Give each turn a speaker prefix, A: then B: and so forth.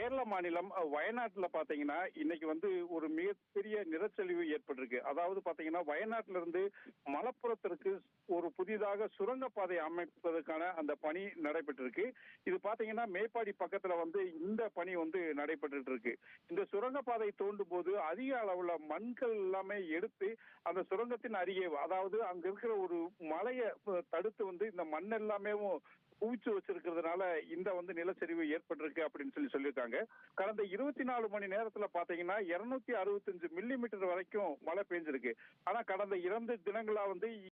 A: கேரள மாநிலம் வயநாட்டுல பாத்தீங்கன்னா இன்னைக்கு வந்து ஒரு மிகப்பெரிய நிலச்சரிவு ஏற்பட்டிருக்கு. அதாவது பாத்தீங்கன்னா வயநாட்டில இருந்து மலப்புரத்திற்கு ஒரு புதிதாக சுரங்கப்பாதை அமைப்பதற்கான அந்த பணி நடைபெற்றிருக்கு. இது பாத்தீங்கன்னா மேப்பாடி பக்கத்துல வந்து இந்த பணி வந்து நடைபெற்றுட்டு இருக்கு. இந்த சுரங்கப்பாதை தோண்டும் போது அதிக அளவுல மண்கள் எல்லாமே எடுத்து அந்த சுரங்கத்தின் அருகே, அதாவது அங்க இருக்கிற ஒரு மலையை தடுத்து வந்து இந்த மண் எல்லாமே குவிச்சு வச்சிருக்கிறதுனால இந்த வந்து நிலச்சரிவு ஏற்பட்டிருக்கு அப்படின்னு சொல்லியிருக்காங்க. கடந்த 24 மணி நேரத்துல பாத்தீங்கன்னா 265 மில்லிமீட்டர் வரைக்கும் மழை பெஞ்சிருக்கு. ஆனா கடந்த 2 தினங்களா வந்து